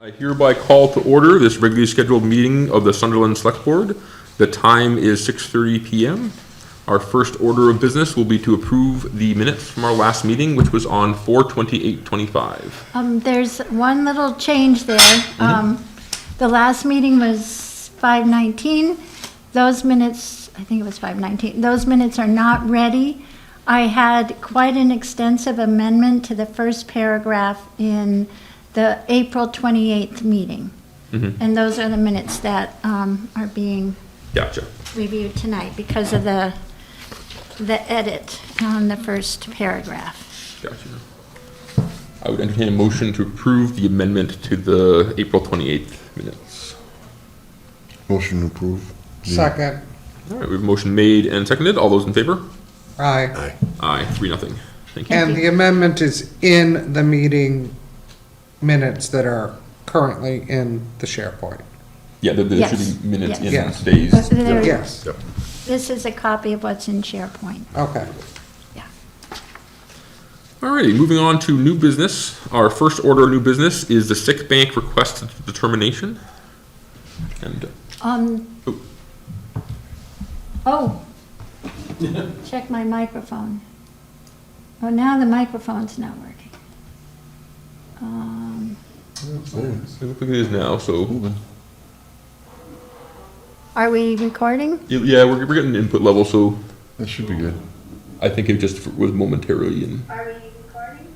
I hereby call to order this regularly scheduled meeting of the Sunderland Selectboard. The time is 6:30 p.m. Our first order of business will be to approve the minutes from our last meeting, which was on 4/28/25. There's one little change there. The last meeting was 5/19. Those minutes, I think it was 5/19, those minutes are not ready. I had quite an extensive amendment to the first paragraph in the April 28th meeting. And those are the minutes that are being Gotcha. reviewed tonight because of the edit on the first paragraph. Gotcha. I would entertain a motion to approve the amendment to the April 28th minutes. Motion to approve. Second. All right, we have a motion made and seconded. All those in favor? Aye. Aye. Aye, 3-0. Thank you. And the amendment is in the meeting minutes that are currently in the SharePoint. Yeah, there Yes. should be minutes in Yes. today's. There- Yes, Yep. This is a copy of what's in SharePoint. okay. Yeah. Alrighty, moving on to new business. Our first order of new business is the sick bank request determination. And, Oh. Check my microphone. Oh, now the microphone's not working. it looks like it is now, so. Are we recording? Yeah, we're getting input level, so That should be good. I think it just was momentarily and. Are we recording?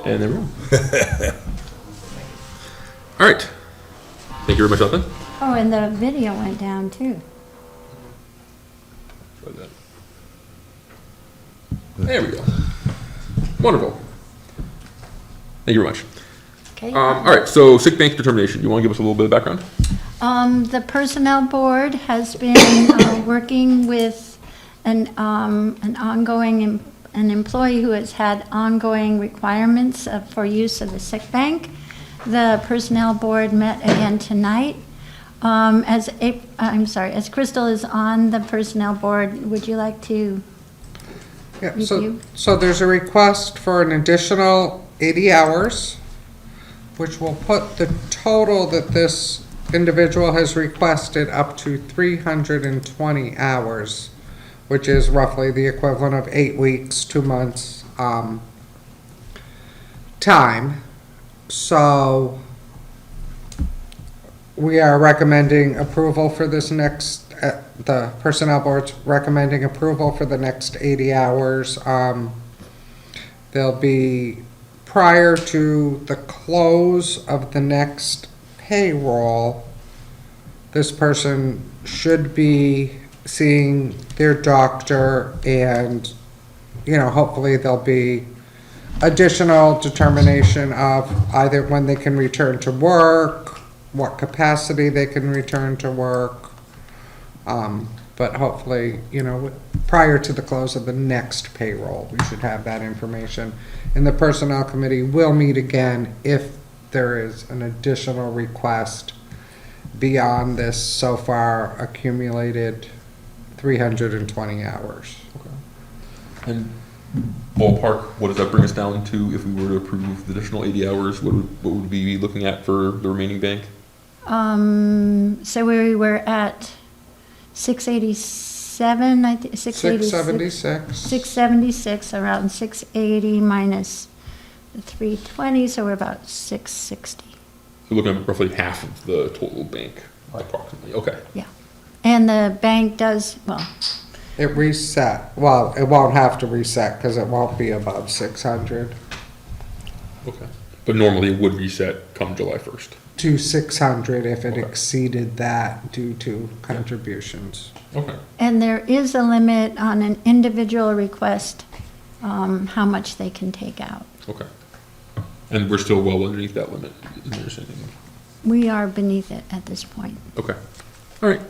And there we go. All right. Thank you very much, Ethan. Oh, and the video went down too. Try that. There we go. Wonderful. Thank you very much. Okay. All right, so sick bank determination. You want to give us a little bit of background? The Personnel Board has been working with an ongoing, an employee who has had ongoing requirements for use of the sick bank. The Personnel Board met again tonight. As Crystal is on the Personnel Board, would you like to Yeah, review? so there's a request for an additional 80 hours, which will put the total that this individual has requested up to 320 hours, which is roughly the equivalent of 8 weeks, 2 months, time. So we are recommending approval for this next, the Personnel Board's recommending approval for the next 80 hours. They'll be prior to the close of the next payroll. This person should be seeing their doctor and, hopefully there'll be additional determination of either when they can return to work, what capacity they can return to work. But hopefully, prior to the close of the next payroll, we should have that information. And the Personnel Committee will meet again if there is an additional request beyond this so far accumulated 320 hours. And ballpark, what does that bring us down to if we were to approve the additional 80 hours? What would we be looking at for the remaining bank? So we were at 687, I think, 676. 676, around 680 minus the 320, so we're about 660. We're looking at roughly half of the total bank, approximately. Okay. Yeah. And the bank does, It reset. Well, it won't have to reset because it won't be above 600 Okay. But normally it would reset come July 1st. to 600 if it Okay. exceeded that due to contributions. Okay. and there is a limit on an individual request, how much they can take out. Okay. And we're still well underneath that limit, is my understanding. We are beneath it at this point. Okay. All right.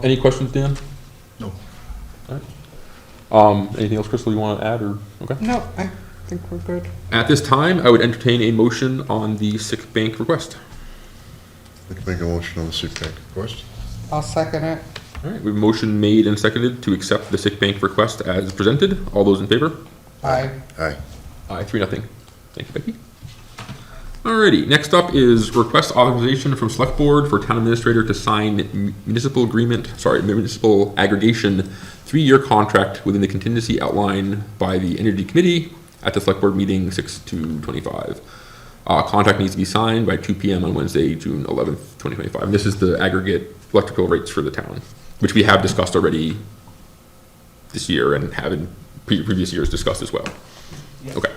Any questions, Dan? No. All right. Anything else, Crystal, you want to add or, okay? No, I think we're good. At this time, I would entertain a motion on the sick bank request. I can make a motion on the sick bank request. I'll second it. All right, we have a motion made and seconded to accept the sick bank request as presented. All those in favor? Aye. Aye. Aye, 3-0. Thank you, Becky. Alrighty, next up is request authorization from Select Board for Town Administrator to sign municipal aggregation 3-year contract within the contingency outlined by the Energy Committee at the Select Board meeting 6/2/25. Contract needs to be signed by 2 p.m. on Wednesday, June 11th, 2025. And this is the aggregate electrical rates for the town, which we have discussed already this year and have in previous years discussed as well. Okay.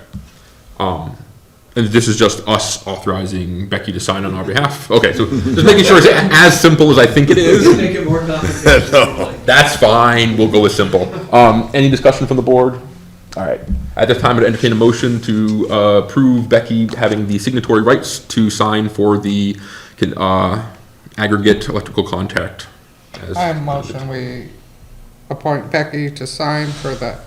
And this is just us authorizing Becky to sign on our behalf? Okay, so just making sure it's as simple as I think it is. Make it more complicated. That's fine, we'll go with simple. Any discussion from the board? All right, at this time, I'd entertain a motion to approve Becky having the signatory rights to sign for the aggregate electrical contract. I motion we appoint Becky to sign for the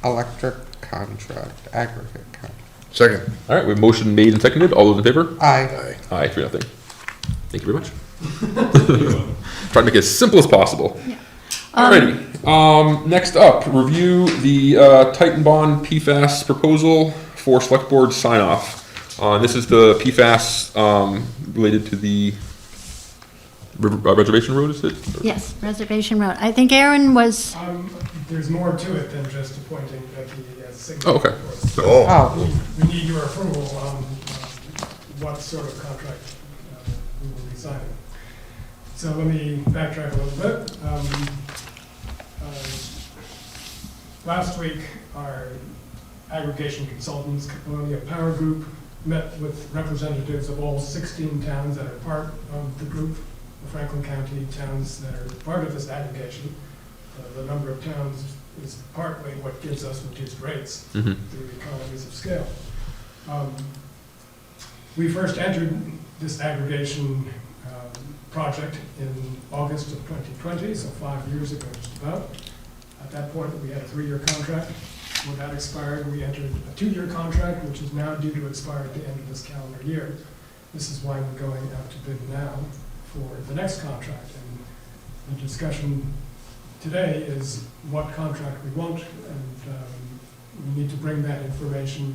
electric contract, aggregate contract. Second. All right, we have motion made and seconded. All those in favor? Aye. Aye, 3-0. Thank you very much. Try to make it as simple as possible. Yeah. Alrighty. Next up, review the Titan Bond PFAS proposal for Select Board sign off. This is the PFAS related to the Reservation Road, is it? Yes, Reservation Road. I think Aaron was, There's more to it than just appointing Becky as signature. Oh, okay. So Oh, we need your approval on what sort of contract we will be signing. So let me backtrack a little bit. Last week, our aggregation consultants, Colonia Power Group, met with representatives of all 16 towns that are part of the group, the Franklin County towns that are part of this aggregation. The number of towns is partly what gives us reduced rates through economies of scale. We first entered this aggregation project in August of 2020, so 5 years ago just about. At that point, we had a 3-year contract. When that expired, we entered a 2-year contract, which is now due to expire at the end of this calendar year. This is why we're going out to bid now for the next contract. And the discussion today is what contract we want, and we need to bring that information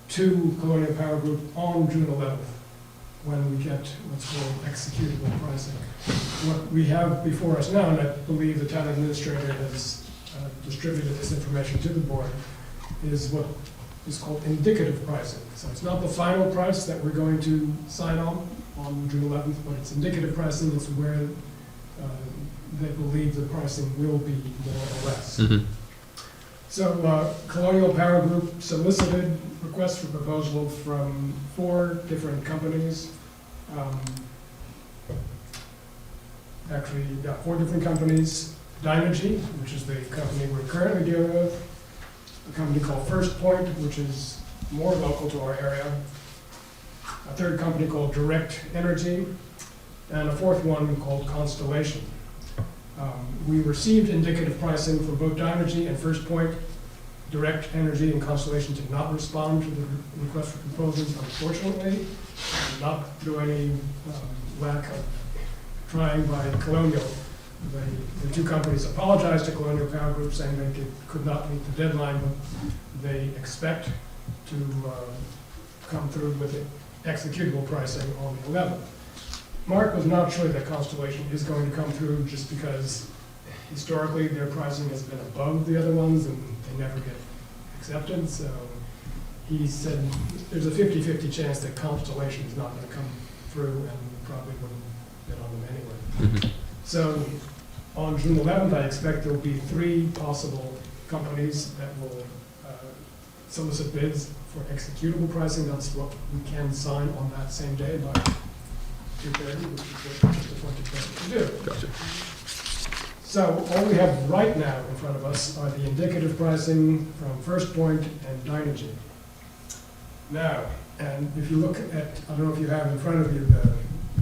to Colonia Power Group on June 11th, when we get what's called executable pricing. What we have before us now, and I believe the town administrator has distributed this information to the board, is what is called indicative pricing. So it's not the final price that we're going to sign on June 11th, but it's indicative pricing. It's where they believe the pricing will be more or less. So Colonial Power Group solicited requests for proposal from 4 different companies. Actually, 4 different companies. Dynegy, which is the company we're currently dealing with. A company called First Point, which is more local to our area. A 3rd company called Direct Energy. And a 4th one called Constellation. We received indicative pricing from both Dynegy and First Point. Direct Energy and Constellation did not respond to the request for proposals, unfortunately, not through any lack of trying by Colonial. The 2 companies apologized to Colonial Power Group, saying they could not meet the deadline, but they expect to come through with executable pricing on the 11th. Mark was not sure that Constellation is going to come through, just because historically their pricing has been above the other ones and they never get accepted. So he said there's a 50-50 chance that Constellation is not going to come through, and probably wouldn't bid on them anyway. So on June 11th, I expect there will be 3 possible companies that will solicit bids for executable pricing. That's what we can sign on that same day by 2:30, which is what the appointed person can do. Gotcha. So all we have right now in front of us are the indicative pricing from First Point and Dynegy. Now, and if you look at, I don't know if you have in front of you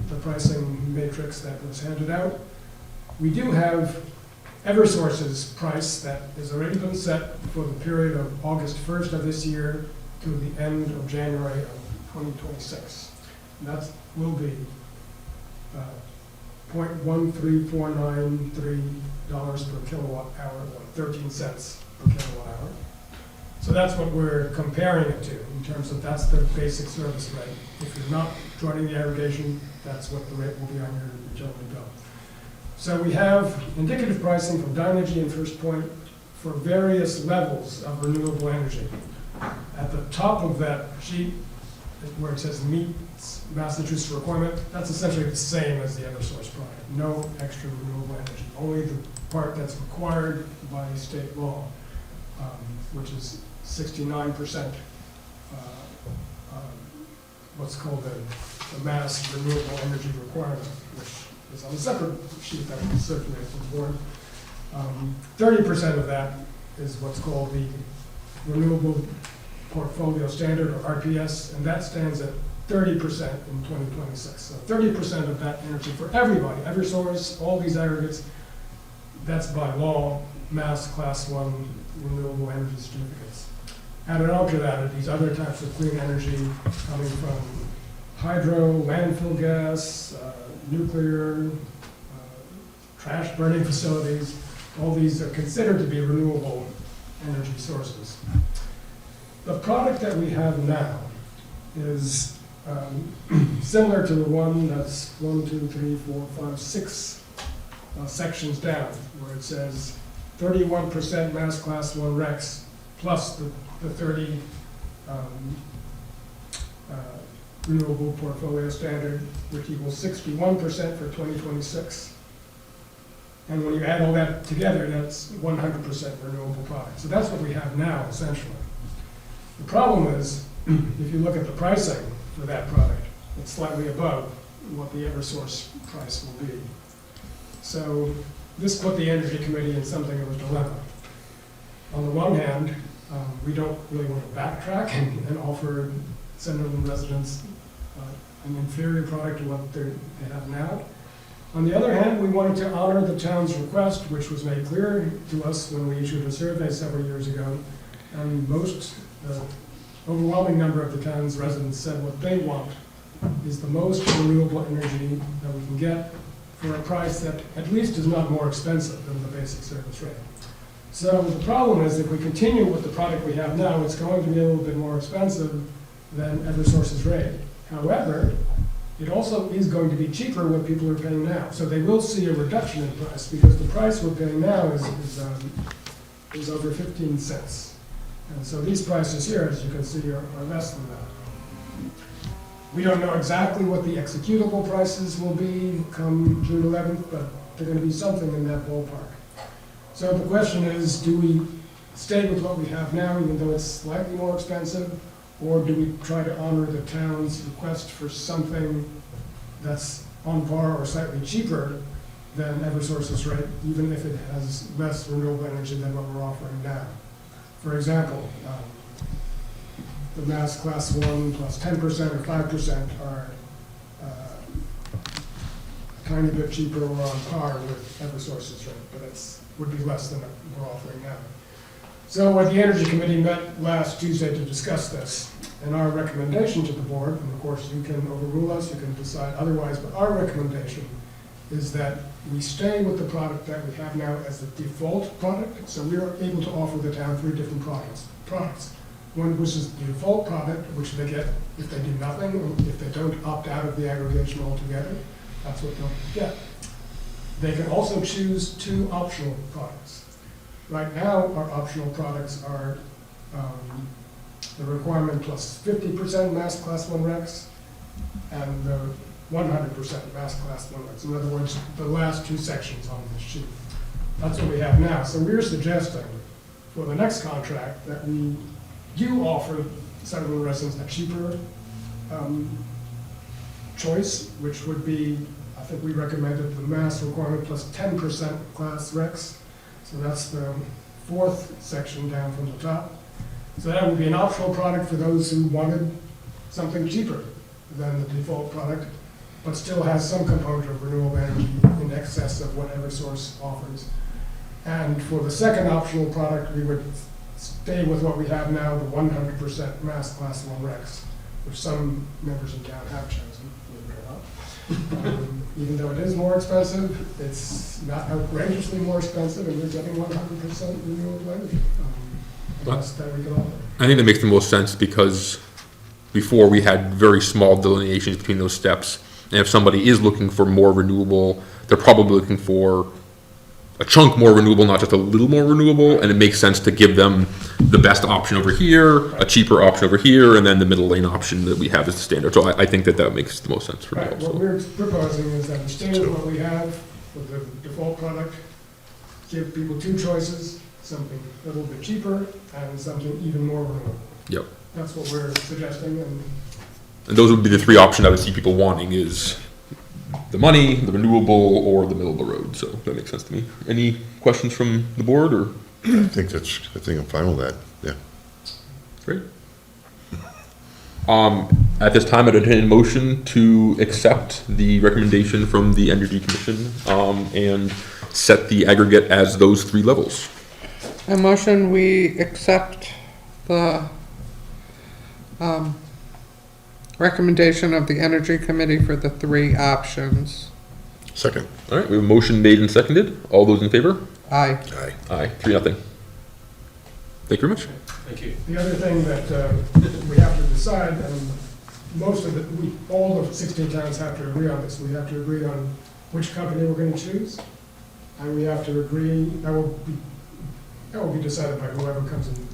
the pricing matrix that was handed out, we do have Eversource's price that has already been set for the period of August 1st of this year to the end of January of 2026. And that will be $0.13493 per kilowatt hour, or 13 cents per kilowatt hour. So that's what we're comparing it to, in terms of that's the basic service rate. If you're not joining the aggregation, that's what the rate will be on your utility bill. So we have indicative pricing from Dynegy and First Point for various levels of renewable energy. At the top of that sheet, where it says meets Massachusetts requirement, that's essentially the same as the Eversource product. No extra renewable energy, only the part that's required by state law, which is 69%, what's called the mass renewable energy requirement, which is on a separate sheet that will circulate to the board. 30% of that is what's called the Renewable Portfolio Standard, or RPS, and that stands at 30% in 2026. So 30% of that energy for everybody, Eversource, all these aggregates, that's by law, mass class 1 renewable energy certificates. Added on to that are these other types of clean energy coming from hydro, landfill gas, nuclear, trash burning facilities. All these are considered to be renewable energy sources. The product that we have now is similar to the one that's 1, 2, 3, 4, 5, 6 sections down, where it says 31% mass class 1 RECs plus the 30 renewable portfolio standard, which equals 61% for 2026. And when you add all that together, that's 100% renewable product. So that's what we have now, essentially. The problem is, if you look at the pricing for that product, it's slightly above what the Eversource price will be. So this put the Energy Committee in something of a dilemma. On the one hand, we don't really want to backtrack and offer Sunderland residents an inferior product to what they have now. On the other hand, we wanted to honor the town's request, which was made clear to us when we issued a survey several years ago. And the overwhelming number of the town's residents said what they want is the most renewable energy that we can get for a price that at least is not more expensive than the basic service rate. So the problem is, if we continue with the product we have now, it's going to be a little bit more expensive than Eversource's rate. However, it also is going to be cheaper what people are paying now. So they will see a reduction in price, because the price we're paying now is over 15 cents. And so these prices here, as you can see, are less than that. We don't know exactly what the executable prices will be come June 11th, but they're going to be something in that ballpark. So the question is, do we stay with what we have now, even though it's slightly more expensive, or do we try to honor the town's request for something that's on par or slightly cheaper than Eversource's rate, even if it has less renewable energy than what we're offering now? For example, the mass class 1 plus 10% or 5% are a tiny bit cheaper or on par with Eversource's rate, but it would be less than what we're offering now. So what the Energy Committee met last Tuesday to discuss this, and our recommendation to the board, and of course you can overrule us, you can decide otherwise, but our recommendation is that we stay with the product that we have now as the default product. So we are able to offer the town 3 different products. One which is the default product, which they get if they do nothing, or if they don't opt out of the aggregation altogether. That's what they'll get. They can also choose 2 optional products. Right now, our optional products are the requirement plus 50% mass class 1 RECs and the 100% mass class 1 RECs. In other words, the last 2 sections on this sheet. That's what we have now. So we're suggesting for the next contract that we do offer Sunderland residents a cheaper choice, which would be, I think we recommended the mass requirement plus 10% class RECs. So that's the 4th section down from the top. So that would be an optional product for those who wanted something cheaper than the default product, but still has some component of renewable energy in excess of what Eversource offers. And for the second optional product, we would stay with what we have now, the 100% mass class 1 RECs, which some members in town have chosen, believe it or not. Even though it is more expensive, it's not outrageously more expensive, and we're getting 100% renewable energy. the best that we can offer. I think that makes the most sense because before we had very small delineations between those steps. And if somebody is looking for more renewable, they're probably looking for a chunk more renewable, not just a little more renewable. And it makes sense to give them the best option over here, a cheaper option over here, and then the middle lane option that we have as the standard. So I think that that makes the most sense for me Right, what also. we're proposing is that instead of what we have with the default product, give people two choices, something a little bit cheaper and something even more renewable. Yep. That's what we're suggesting, and And those would be the three options I would see people wanting is the money, the renewable, or the middle of the road. So that makes sense to me. Any questions from the board or? I think I'm fine with that, yeah. Great. At this time, I'd entertain a motion to accept the recommendation from the Energy Commission, and set the aggregate as those three levels. A motion, we accept the, recommendation of the Energy Committee for the three options. Second. All right, we have a motion made and seconded. All those in favor? Aye. Aye. Aye, 3-0. Thank you very much. Thank you. the other thing that we have to decide, and most of all of 16 towns have to agree on this, we have to agree on which company we're gonna choose, and we have to agree, that will be decided by whoever comes in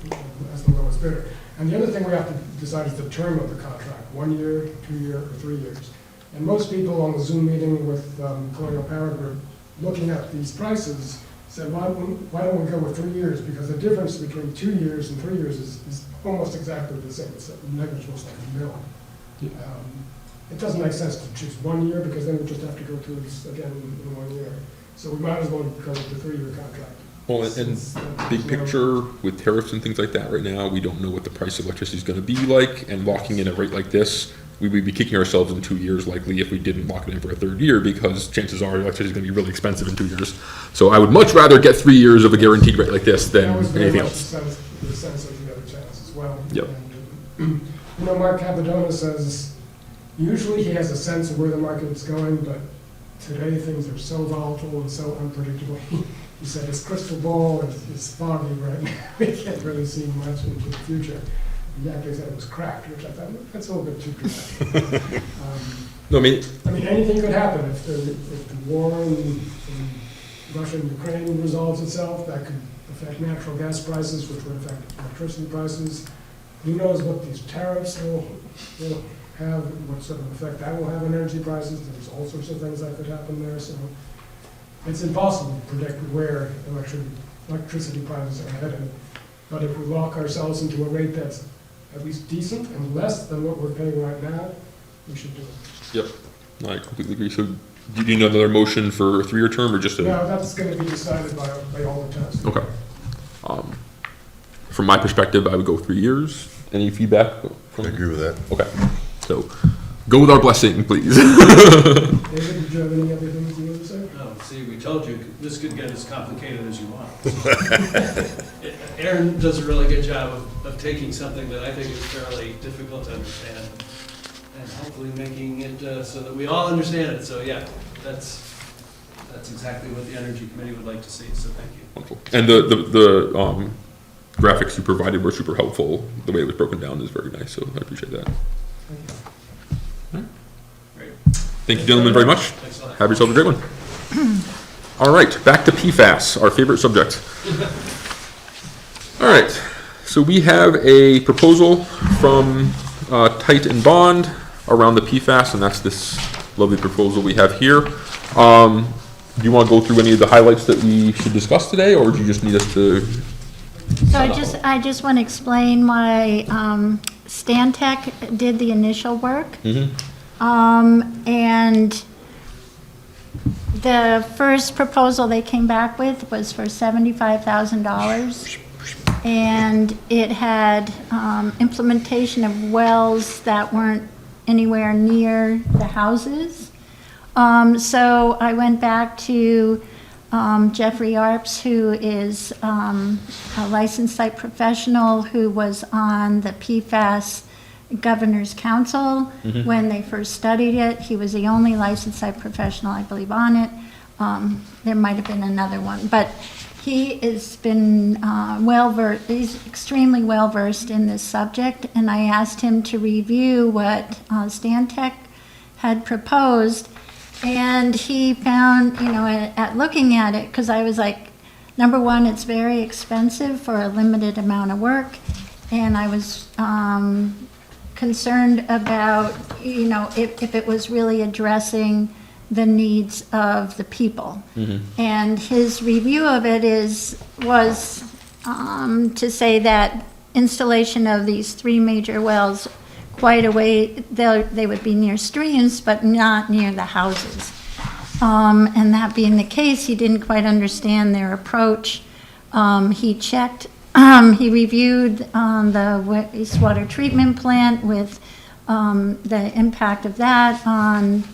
as the lowest bidder. And the other thing we have to decide is the term of the contract, 1 year, 2 year, or 3 years. And most people on the Zoom meeting with Colonial Power Group, looking at these prices, said, why don't we go with 3 years? Because the difference between 2 years and 3 years is almost exactly the same. It's negligible, it's like a mil. It doesn't make sense to choose 1 year because then we just have to go through this again in 1 year. So we might as well go with the 3-year contract. Well, and big picture with tariffs and things like that right now, we don't know what the price of electricity is gonna be like, and locking in a rate like this, we would be kicking ourselves in 2 years likely if we didn't lock it in for a third year, because chances are electricity is gonna be really expensive in 2 years. So I would much rather get 3 years of a guaranteed rate like this than That was very anything much else. the sense of the other towns as well. Yep. And, you know, Mark Capadona says, usually he has a sense of where the market's going, but today things are so volatile and so unpredictable. He said his crystal ball is foggy right now. We can't really see much into the future. He actually said it was cracked, which I thought, that's a little bit too dramatic. No, I mean, Anything could happen if the war in Russia and Ukraine resolves itself. That could affect natural gas prices, which would affect electricity prices. Who knows what these tariffs will have, what sort of effect that will have on energy prices. There's all sorts of things that could happen there. So it's impossible to predict where electricity prices are headed. But if we lock ourselves into a rate that's at least decent and less than what we're paying right now, we should do it. yep, I completely agree. So do you need another motion for a 3-year term or just a? No, that's going to be decided by all the towns. Okay. From my perspective, I would go 3 years. Any feedback I from? agree with that. Okay, so go with our blessing, please. David, did you have any other things you wanted to say? No, see, we told you, this could get as complicated as you want. Aaron does a really good job of taking something that I think is fairly difficult to understand and hopefully making it so that we all understand it. So yeah, that's exactly what the Energy Committee would like to see, so thank you. Wonderful. And the graphics you provided were super helpful. The way it was broken down is very nice, so I appreciate that. Great. Thank you, gentlemen, very much. Thanks a lot. Have yourself a great one. All right, back to PFAS, our favorite subject. All right, so we have a proposal from Tite and Bond around the PFAS, and that's this lovely proposal we have here. Do you want to go through any of the highlights that we should discuss today, or do you just need us to? So I just want to explain why Stantec did the initial work. And the first proposal they came back with was for $75,000. And it had implementation of wells that weren't anywhere near the houses. So I went back to Jeffrey Arps, who is a licensed site professional who was on the PFAS Governor's Council when they first studied it. He was the only licensed site professional, I believe, on it. There might have been another one, but He has been he's extremely well-versed in this subject, and I asked him to review what Stantec had proposed, and he found, at looking at it, because I was like, number one, it's very expensive for a limited amount of work, and I was concerned about, if it was really addressing the needs of the people. And his review of it was to say that installation of these 3 major wells quite a way, they would be near streams, but not near the houses. And that being the case, he didn't quite understand their approach. He checked, he reviewed the wastewater treatment plant with the impact of that on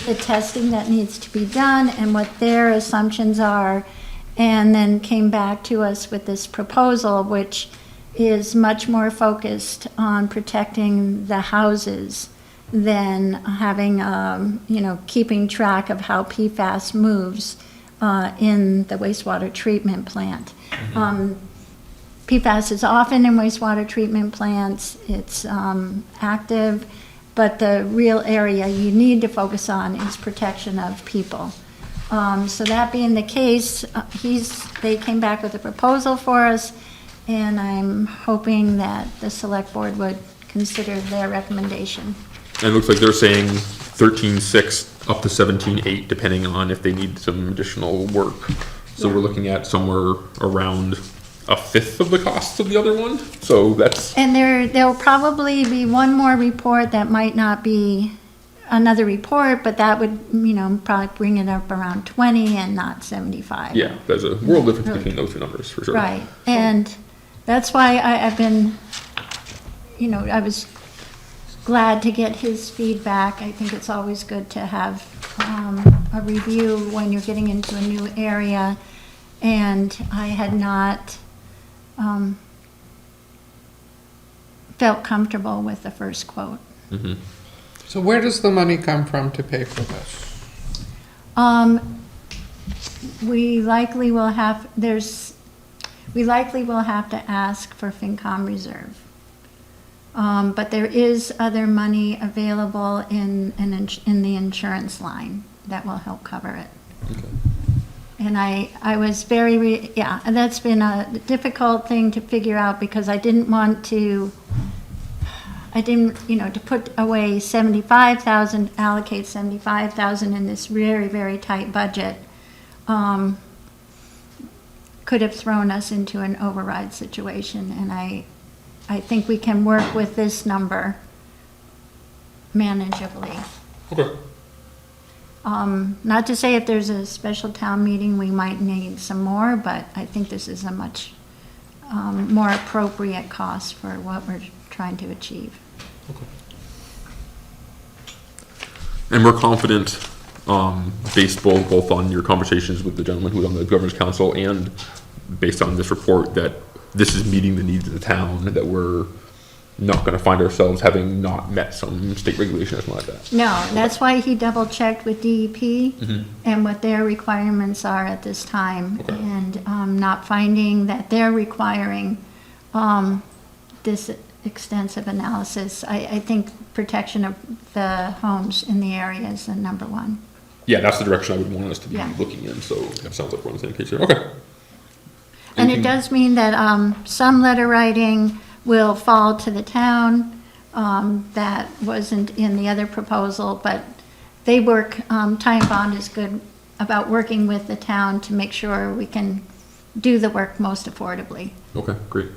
the testing that needs to be done and what their assumptions are, and then came back to us with this proposal, which is much more focused on protecting the houses than having, keeping track of how PFAS moves in the wastewater treatment plant. PFAS is often in wastewater treatment plants. It's active. But the real area you need to focus on is protection of people. So that being the case, they came back with a proposal for us, and I'm hoping that the select board would consider their recommendation. And it looks like they're saying 13.6 up to 17.8, depending on if they need some additional work. So Yeah. we're looking at somewhere around a fifth of the cost of the other one. So that's, And there'll probably be one more report that might not be another report, but that would, probably bring it up around 20 and not 75. yeah, there's a world difference Really. between those two numbers, for sure. Right, and that's why I've been, I was glad to get his feedback. I think it's always good to have a review when you're getting into a new area, and I had not felt comfortable with the first quote. So where does the money come from to pay for this? We likely will have to ask for FinCom reserve. But there is other money available in the insurance line that will help cover it. And I was and that's been a difficult thing to figure out, because I didn't, to put away 75,000, allocate 75,000 in this very, very tight budget, could have thrown us into an override situation, and I think we can work with this number manageably. Okay. Not to say if there's a special town meeting, we might need some more, but I think this is a much more appropriate cost for what we're trying to achieve. And we're confident, based both on your conversations with the gentleman who's on the governor's council and based on this report, that this is meeting the needs of the town, that we're not gonna find ourselves having not met some state regulation or something like that. No, that's why he double checked with DEP and what their requirements are at this time. Okay. And not finding that they're requiring this extensive analysis. I think protection of the homes in the area is the number one. Yeah, that's the direction I would want us to be Yeah. looking in, so it sounds like we're on the same page here. Okay. And it does mean that some letter writing will fall to the town. That wasn't in the other proposal, but they work, Ty and Bond is good about working with the town to make sure we can do the work most affordably. Okay, great.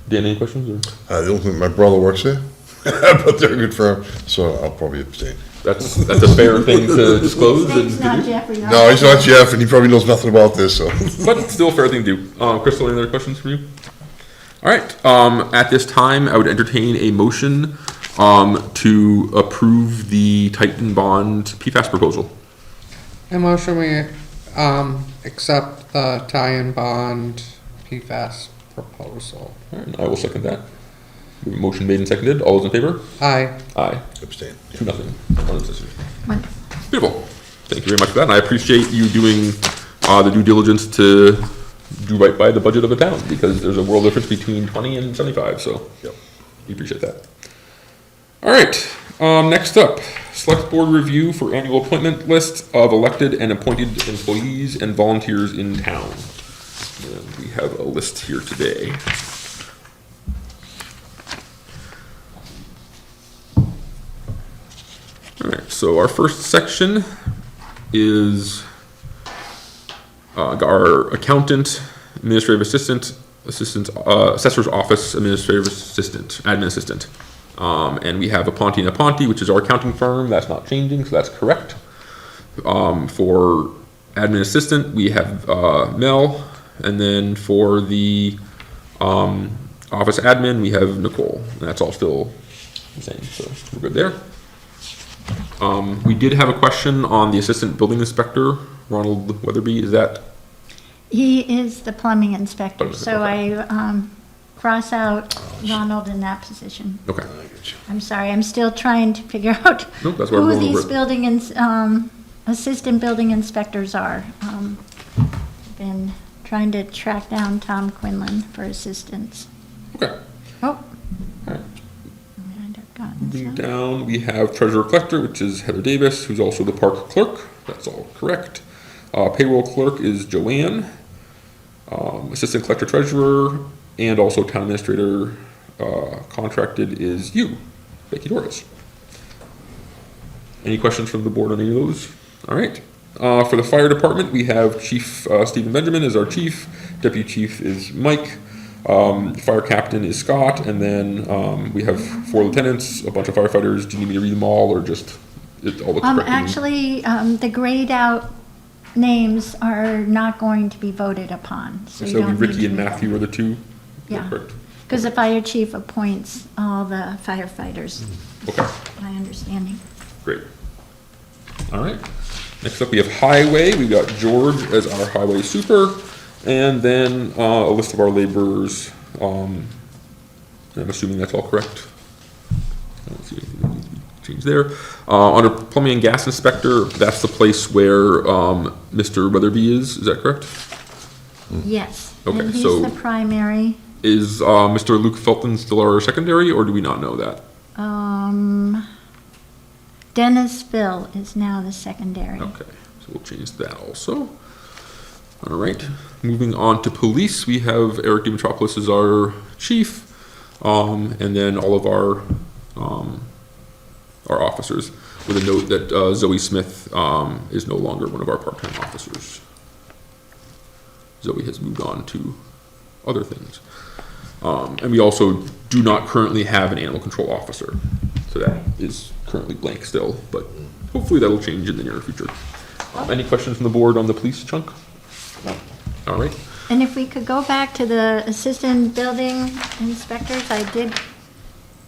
Dan, any questions? Or? The only thing, my brother works there, but they're a good firm, so I'll probably abstain. That's a fair thing to disclose and It's to not do, Jeffrey. No, he's not Jeff, and he probably knows nothing about this, so. but still a fair thing to do. Crystal, any other questions from you? All right, at this time, I would entertain a motion to approve the Titan Bond PFAS proposal. A motion we accept the tie and bond PFAS proposal. All right, I will second that. Motion made and seconded. All those in favor? Aye. Aye. Abstain. 2-0. One abstention. Wonderful. Beautiful. Thank you very much for that. And I appreciate you doing the due diligence to do right by the budget of the town, because there's a world difference between 20 and 75, so we appreciate that. All right, next up, select board review for annual appointment list of elected and appointed employees and volunteers in town. And we have a list here today. All right, so our first section is our accountant, administrative assistant, assessor's office, administrative assistant, admin assistant. And we have Aponte and Aponte, which is our accounting firm. That's not changing, so that's correct. For admin assistant, we have Mel. And then for the office admin, we have Nicole. And that's all still the same, so we're good there. We did have a question on the assistant building inspector, Ronald Weatherby. Is that? He is the plumbing inspector, Okay. so I cross out Ronald in that position. Okay. I'm sorry, I'm still trying to figure out Nope, that's why we're who going over these it. building assistant building inspectors are. Been trying to track down Tom Quinlan for assistance. Okay. Oh. Alright. Might have gotten Moving some. down, we have treasurer collector, which is Heather Davis, who's also the park clerk. That's all correct. Payroll clerk is Joanne. Assistant collector treasurer and also town administrator contracted is you, Becky Doris. Any questions from the board on any of those? All right. For the fire department, we have Chief Stephen Benjamin is our chief. Deputy chief is Mike. Fire captain is Scott, and then we have 4 lieutenants, a bunch of firefighters. Do you need me to read them all, or just it all looks correct? Actually, the grayed out names are not going to be voted upon, so you So don't need Ricky to and read Matthew them. are the two. Yeah. Correct. Because the fire chief appoints all the firefighters, Okay. my understanding. Great. All right. Next up, we have highway. We've got George as our highway super, and then a list of our laborers. I'm assuming that's all correct. I don't see anything that needs to be changed there. Under plumbing and gas inspector, that's the place where Mr. Weatherby is. Is that correct? Yes, Okay, and he's so- the primary. Is Mr. Luke Felton still our secondary, or do we not know that? Dennisville is now the secondary. Okay, so we'll change that also. All right, moving on to police, we have Eric DiMitropoulos as our chief, and then all of our officers, with a note that Zoe Smith is no longer one of our part-time officers. Zoe has moved on to other things. And we also do not currently have an animal control officer, so that is currently blank still, but hopefully that'll change in the near future. Any questions from the board on the police chunk? No. All right. And if we could go back to the assistant building inspectors, I did,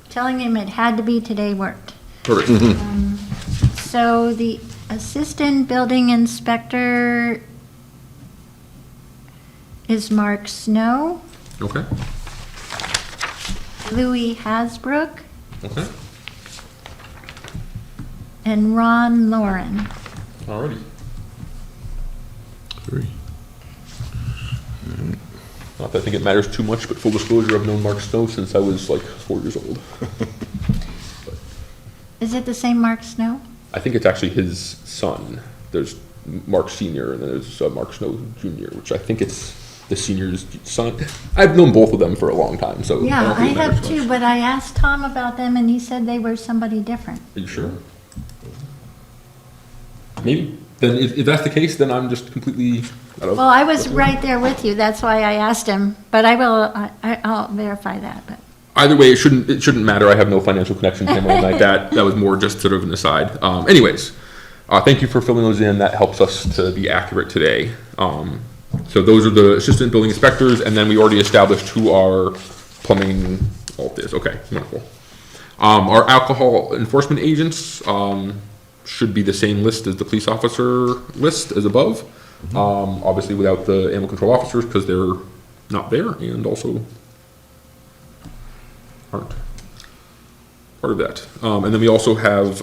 telling him it had to be today worked. Perfect. So the assistant building inspector is Mark Snow, Okay. Louis Hasbrook, Okay. and Ron Lauren. Alrighty. 3. Not that I think it matters too much, but full disclosure, I've known Mark Snow since I was like 4 years old. Is it the same Mark Snow? I think it's actually his son. There's Mark Senior, and then there's Mark Snow Junior, which I think it's the senior's son. I've known both of them for a long time, so. Yeah, don't I think it matters have too, much. but I asked Tom about them and he said they were somebody different. Are you sure? Maybe. Then if that's the case, then I'm just completely out of. Well, I was right there with you, that's why I asked him, but I'll verify that, but. Either way, it shouldn't matter. I have no financial connection to him or anything like that. That was more just sort of an aside. Anyways, thank you for filling those in. That helps us to be accurate today. So those are the assistant building inspectors, and then we already established who our plumbing, all this. Okay, wonderful. Our alcohol enforcement agents should be the same list as the police officer list as above. Obviously without the animal control officers because they're not there and also aren't part of that. And then we also have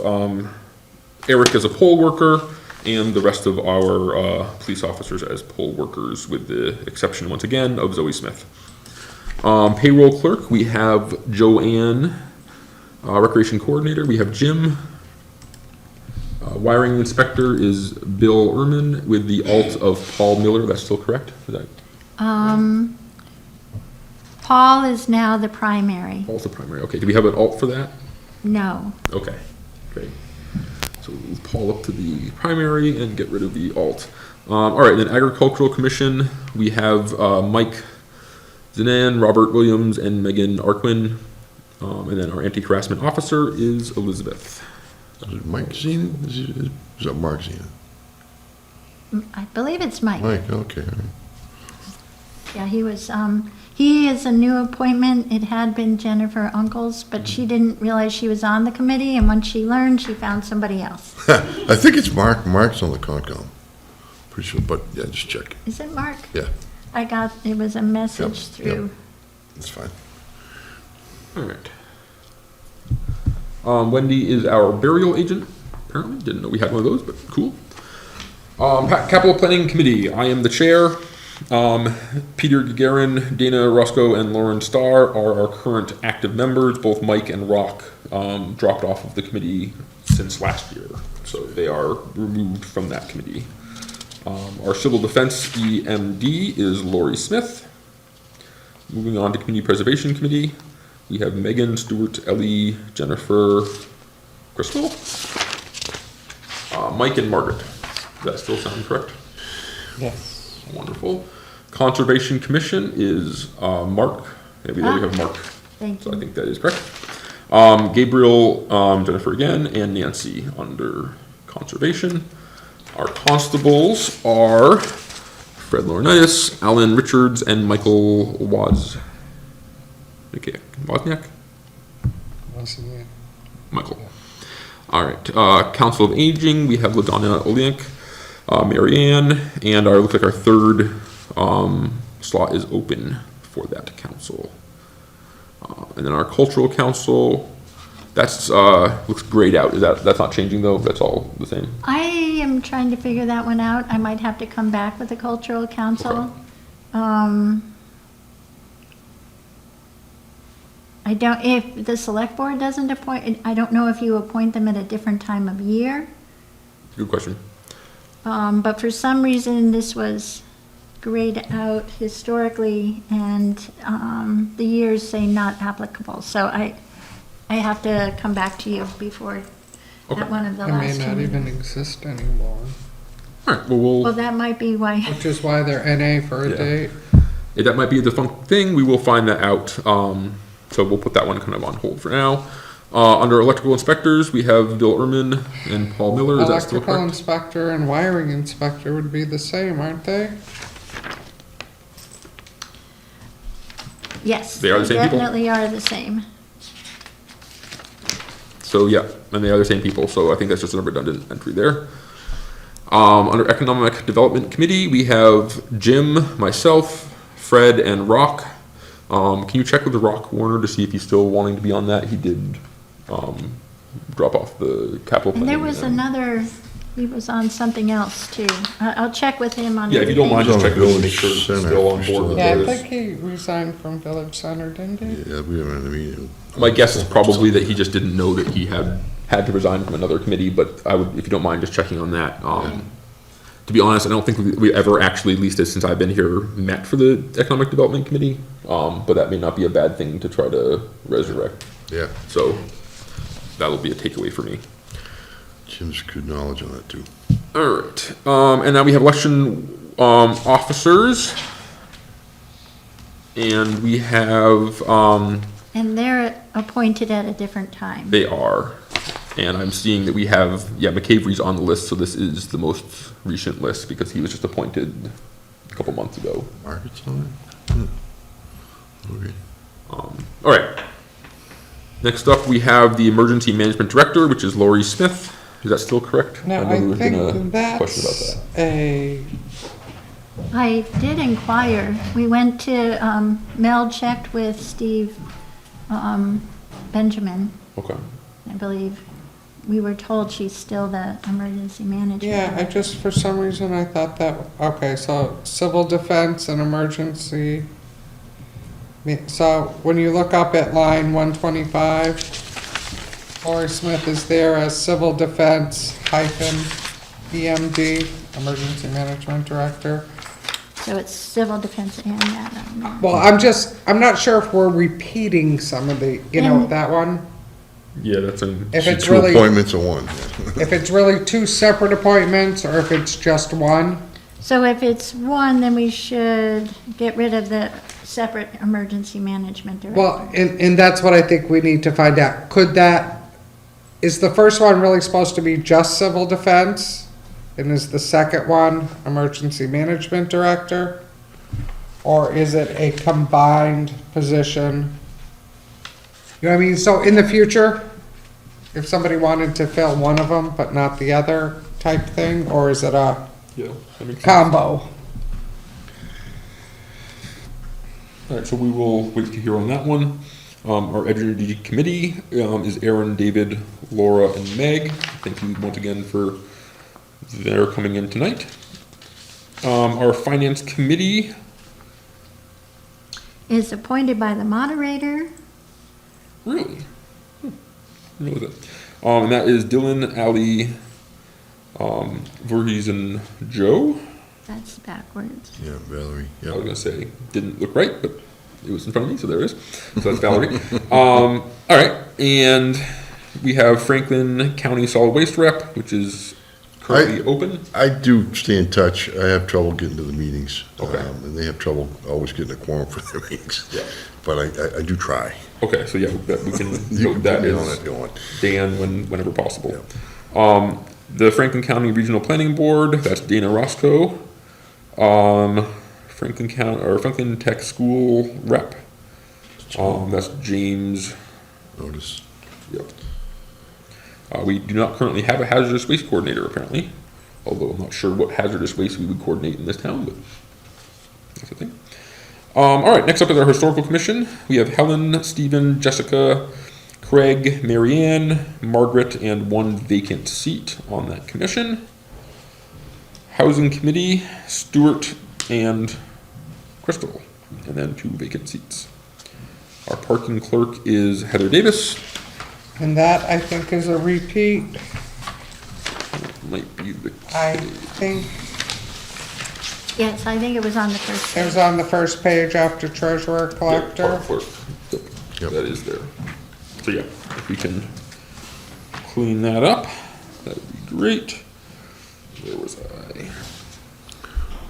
Eric as a poll worker, and the rest of our police officers as poll workers, with the exception, once again, of Zoe Smith. Payroll clerk, we have Joanne. Recreation coordinator, we have Jim. Wiring inspector is Bill Ehrman, with the alt of Paul Miller. That's still correct? Is that Paul is now the primary. Paul's the primary? Okay, do we have an alt for that? No. Okay, great. So we'll move Paul up to the primary and get rid of the alt. All right, then Agricultural Commission, we have Mike Zanan, Robert Williams, and Megan Arquin. And then our anti-harassment officer is Elizabeth. Is it Mike Zena? Is that Mark Zena? I believe it's Mike. Mike, okay. All right. Yeah, he is a new appointment. It had been Jennifer Uncles, but she didn't realize she was on the committee, and once she learned, she found somebody else. I think it's Mark. Mark's on the Concom. Pretty sure, but yeah, just check. Is it Mark? Yeah, It was a message Yep, through. it's fine. All right. Wendy is our burial agent, apparently. Didn't know we had one of those, but cool. Capital Planning Committee, I am the chair. Peter Gagarin, Dana Roscoe, and Lauren Starr are our current active members. Both Mike and Rock dropped off of the committee since last year, so they are removed from that committee. Our Civil Defense EMD is Lori Smith. Moving on to Community Preservation Committee, we have Megan, Stuart, Ellie, Jennifer, Crystal, Mike, and Margaret. Does that still sound correct? Yes. Wonderful. Conservation Commission is Mark. Yeah, we have Mark. Thank So I you. think that is correct. Gabriel, Jennifer again, and Nancy under Conservation. Our constables are Fred Laurinaitis, Alan Richards, and Michael Wozniak. Wasn't it? Michael. All right. Council of Aging, we have LaDonna Oliak, Marianne, and looks like our third slot is open for that council. And then our Cultural Council, that's looks grayed out. That's not changing though? That's all the same? I am trying to figure that one out. I might have to come back with the cultural council. I don't, if the select board doesn't appoint, I don't know if you appoint them at a different time of year. Good question. But for some reason, this was grayed out historically, and the years say not applicable. So I have to come back to you before Okay. at one of the It may last two not even meetings. exist anymore, All right. Well, Well, that might be why. which is why they're NA for a Yeah. date. that might be a defunct thing. We will find that out. So we'll put that one kind of on hold for now. Under electrical inspectors, we have Bill Ehrman and Paul Miller. Is that still Electrical correct? inspector and wiring inspector would be the same, aren't they? Yes. They are the same people? Definitely are the same. So yeah, and they are the same people, so I think that's just a redundant entry there. Under Economic Development Committee, we have Jim, myself, Fred, and Rock. Can you check with the Rock Warner to see if he's still wanting to be on that? He did drop off the capital And planning. there was another, he was on something else too. I'll check with him on. Yeah, if you don't mind, just check with him, make sure Village he's Center, still on we're board still- with Yeah, I those. think he resigned from Village Center, didn't he? Yeah, we haven't had a meeting. My guess is probably that he just didn't know that he had to resign from another committee, but I would, if you don't mind, just checking on that. To be honest, I don't think we ever actually, at least since I've been here, met for the Economic Development Committee, but that may not be a bad thing to try to resurrect. Yeah, So that'll be a takeaway for me. Jim's good knowledge on that too. All right, and now we have election officers, and we have And they're appointed at a different time. they are, and I'm seeing that we have McCavery's on the list, so this is the most recent list because he was just appointed a couple months ago. Margaret's on it? Okay. All right. Next up, we have the Emergency Management Director, which is Lori Smith. Is that still correct? No, know I there was been a think question about that's that. a, I did inquire. We went to, Mel checked with Steve Benjamin, Okay. I believe. we were told she's still the emergency manager. Yeah, I just, for some reason, I thought that, okay, so civil defense and emergency. So when you look up at line 125, Lori Smith is there as civil defense hyphen EMD, emergency management director. So it's civil defense and that. Well, I'm not sure if we're repeating some of the, And- that one. Yeah, that's in, If it's Two really, appointments or one. if it's really two separate appointments, or if it's just one. So if it's one, then we should get rid of the separate emergency management director. Well, and that's what I think we need to find out. Is the first one really supposed to be just civil defense? And is the second one emergency management director? Or is it a combined position? You know what I mean? So in the future, if somebody wanted to fill one of them but not the other type thing, or is it a yeah, that makes sense. combo? All right, so we will wait to hear on that one. Our Energy Committee is Aaron, David, Laura, and Meg. Thank you once again for their coming in tonight. Our Finance Committee, Is appointed by the moderator. really? I know that. And that is Dylan, Ali, Voorhees, and Joe. That's backwards. Yeah, Valerie, I was yeah. gonna say, didn't look right, but it was in front of me, so there it is. So that's Valerie. All right, and we have Franklin County Solid Waste Rep, which is currently open. I do stay in touch. I have trouble getting to the meetings. Okay. And they have trouble always getting a quorum for their meetings. Yeah. But I do try. Okay, so yeah, that we can You note can that put me on as it if you want. Dan whenever possible. The Franklin County Regional Planning Board, that's Dana Roscoe. Franklin Tech School Rep, that's James. Notice. Yep. We do not currently have a hazardous waste coordinator apparently, although I'm not sure what hazardous waste we would coordinate in this town, but that's a thing. All right, next up is our Historical Commission. We have Helen, Stephen, Jessica, Craig, Marianne, Margaret, and one vacant seat on that commission. Housing Committee, Stuart and Crystal, and then 2 vacant seats. Our parking clerk is Heather Davis. And that, I think, is a repeat. Might be the I case. think Yes, I think it was on the first. it was on the first page after treasurer Yeah, collector. park clerk. Yep, Yep. that is there. So yeah, if we can clean that up, that would be great. Where was I?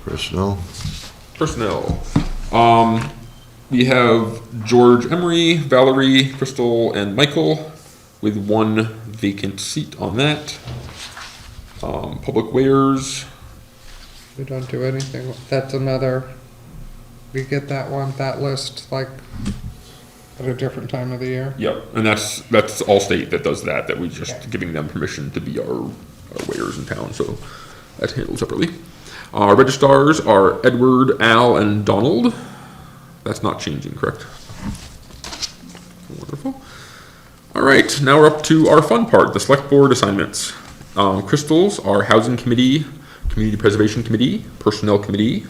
Personnel. Personnel. We have George Emery, Valerie, Crystal, and Michael, with 1 vacant seat on that. Public wares, We don't do anything, that's another, we get that list, like, at a different time of the year. yep, and that's all state that does that, we just giving them permission to be our wares in town, so that's handled separately. Our registrars are Edward, Al, and Donald. That's not changing, correct? Wonderful. All right, now we're up to our fun part, the select board assignments. Crystals are Housing Committee, Community Preservation Committee, Personnel Committee,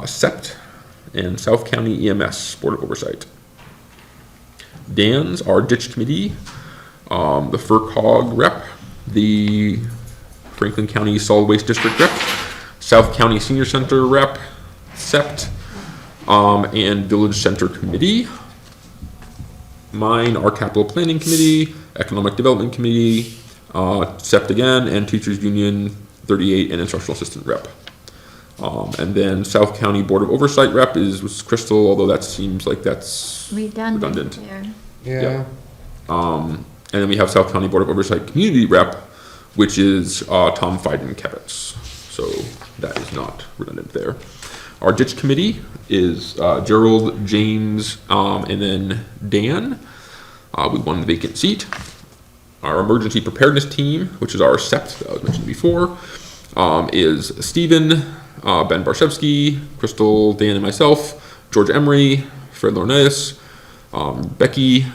SEPT, and South County EMS Board of Oversight. Dan's are Ditch Committee, the FERCog rep, the Franklin County Solid Waste District rep, South County Senior Center rep, SEPT, and Village Center Committee. Mine are Capital Planning Committee, Economic Development Committee, SEPT again, and Teachers Union 38 and Instructional Assistant rep. And then South County Board of Oversight rep was Crystal, although that seems like that's Redundant redundant. there. Yeah, And then we have South County Board of Oversight Community rep, which is Tom Feidenkevitz. So that is not redundant there. Our ditch committee is Gerald, James, and then Dan, with 1 vacant seat. Our emergency preparedness team, which is our SEPT that I was mentioned before, is Stephen, Ben Barshevsky, Crystal, Dan, and myself, George Emery, Fred Lorneus, Becky,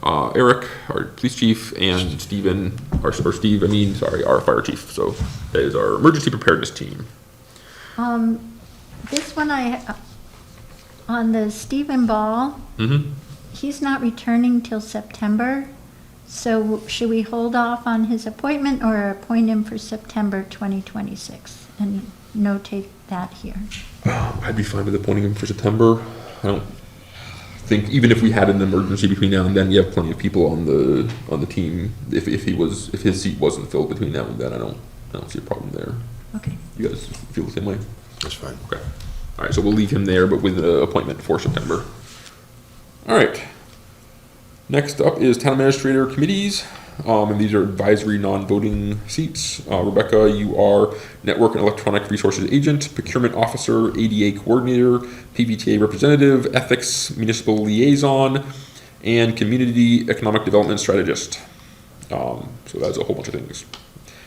Eric, our police chief, and Steven, our fire chief. So that is our emergency preparedness team. This one on the Stephen Ball, Mm-hmm. he's not returning till September. So should we hold off on his appointment or appoint him for September 2026 and notate that here? I'd be fine with appointing him for September. I don't think, even if we had an emergency between now and then, you have plenty of people on the team. If his seat wasn't filled between now and then, I don't see a problem there. Okay. You guys feel the same way? That's fine. Okay. All right, so we'll leave him there, but with an appointment for September. All right. Next up is town administrator committees, and these are advisory non-voting seats. Rebecca, you are network and electronic resources agent, procurement officer, ADA coordinator, PVTA representative, ethics municipal liaison, and community economic development strategist. So that's a whole bunch of things.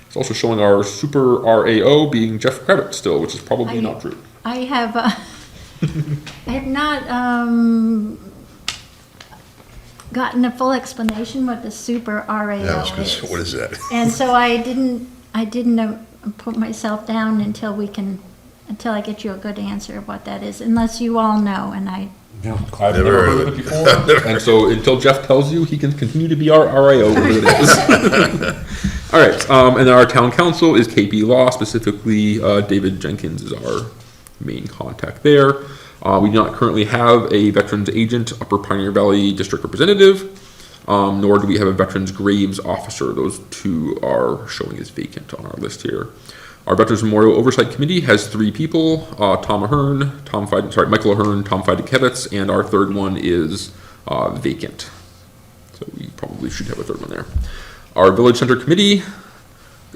It's also showing our super RAO being Jeff Kravitz still, which is probably not true. I have, I have not gotten a full explanation what the super RAO Yeah, I was gonna is. say, what is that? And so I didn't put myself down until I get you a good answer of what that is, unless you all know, and I, Yeah, I've never heard of it before. And so until Jeff tells you, he can continue to be our RAO, whatever it is. All right, and then our town council is KP Law, specifically David Jenkins is our main contact there. We do not currently have a veterans agent, Upper Pioneer Valley District Representative, nor do we have a veterans graves officer. Those two are showing as vacant on our list here. Our Veterans Memorial Oversight Committee has 3 people, Michael Ahern, Tom Feidekevitz, and our third one is vacant. So we probably should have a third one there. Our Village Center Committee,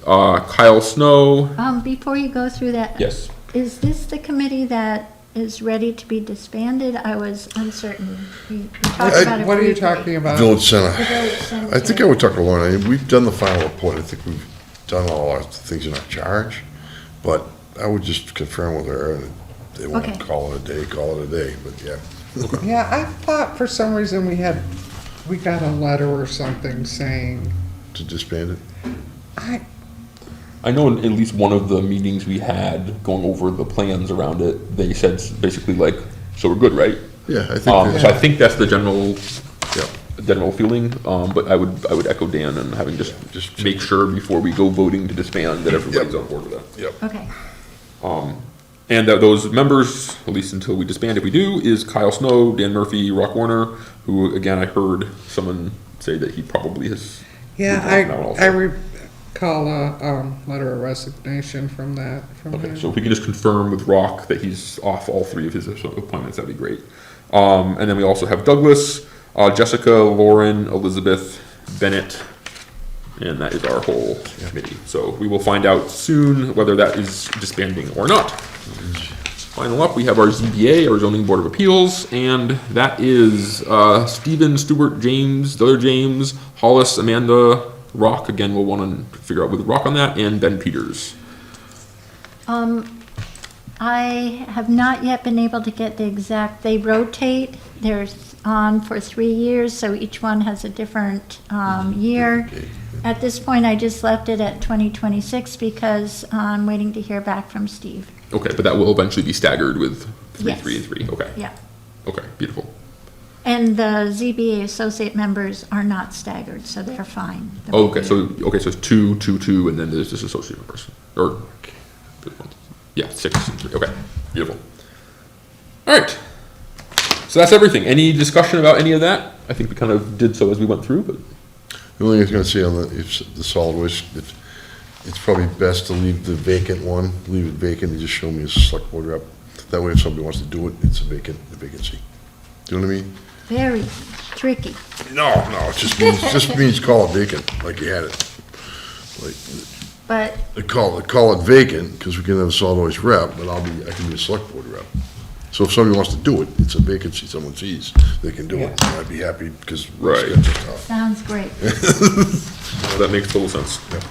Kyle Snow. before you go through that. Yes. Is this the committee that is ready to be disbanded? I was uncertain. We talked about it What are you briefly. talking about? Village Center. The Village Center. I think I would talk to Lauren. We've done the final report. I think we've done all our things in our charge. But I would just confirm with her, and if they want Okay. to call it a day, but yeah. Yeah, I thought for some reason we got a letter or something saying, To disband it? I know in at least one of the meetings we had going over the plans around it, they said basically like, so we're good, right? Yeah, I think. So I think that's the general Yeah. feeling, but I would echo Dan and having just make sure before we go voting to disband that everybody's on board with that. Yep. Okay. And that those members, at least until we disband, if we do, is Kyle Snow, Dan Murphy, Rock Warner, who again, I heard someone say that he probably has. yeah, moved on now also. I recall a letter of resignation from that, from Okay, him. so if we can just confirm with Rock that he's off all 3 of his appointments, that'd be great. And then we also have Douglas, Jessica, Lauren, Elizabeth, Bennett, and that is our whole committee. So we will find out soon whether that is disbanding or not. Final up, we have our ZBA, our Zoning Board of Appeals, and that is Stephen, Stewart, James, the other James, Hollis, Amanda, Rock. Again, we'll want to figure out with Rock on that, and Ben Peters. I have not yet been able to get the exact, they rotate, they're on for 3 years, so each one has a different year. At this point, I just left it at 2026 because I'm waiting to hear back from Steve. Okay, but that will eventually be staggered with 3, Yes. 3, and 3. Okay. Yeah. Okay, beautiful. And the ZBA associate members are not staggered, so they're fine. They're Okay, reviewed. so it's 2, 2, 2, and then there's this associate members, or yeah, 6 and 3. Okay, beautiful. All right, so that's everything. Any discussion about any of that? I think we kind of did so as we went through, but The only thing I was gonna say on the solid waste, it's probably best to leave the vacant one, leave it vacant and just show me as a select board rep. That way if somebody wants to do it, it's a vacancy. Do you know what I mean? Very tricky. No, it just means call it vacant, like you had it. Like, But call it vacant, because we can have a solid waste rep, but I can be a select board rep. So if somebody wants to do it, it's a vacancy, someone sees, they can do it. And I'd be happy, because we're Right. scheduled tough. sounds great. that makes total sense. Yep.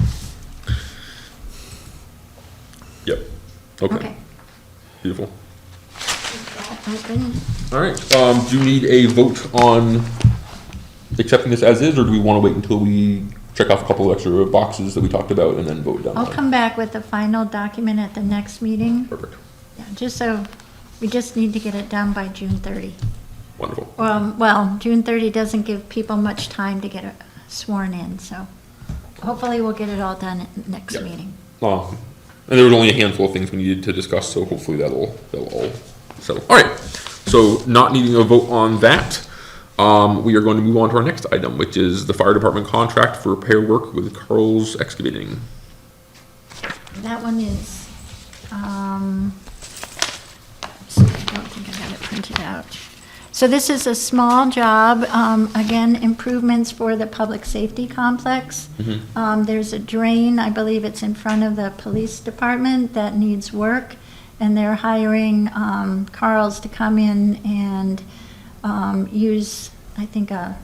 Yep. Okay, Okay. beautiful. Open. All right, do you need a vote on accepting this as is, or do we want to wait until we check off a couple of extra boxes that we talked about and then vote down? I'll come back with the final document at the next meeting. Perfect. Yeah, just so, we just need to get it done by June 30. Wonderful. Well, June 30 doesn't give people much time to get sworn in, so hopefully we'll get it all done at next Yep. meeting. And there was only a handful of things we needed to discuss, so hopefully that'll all settle. All right, so not needing a vote on that, we are going to move on to our next item, which is the fire department contract for repair work with Carl's Excavating. That one is, I don't think I got it printed out. So this is a small job, again, improvements for the public safety complex. There's a drain, I believe it's in front of the police department, that needs work, and they're hiring Carl's to come in and use, I think, a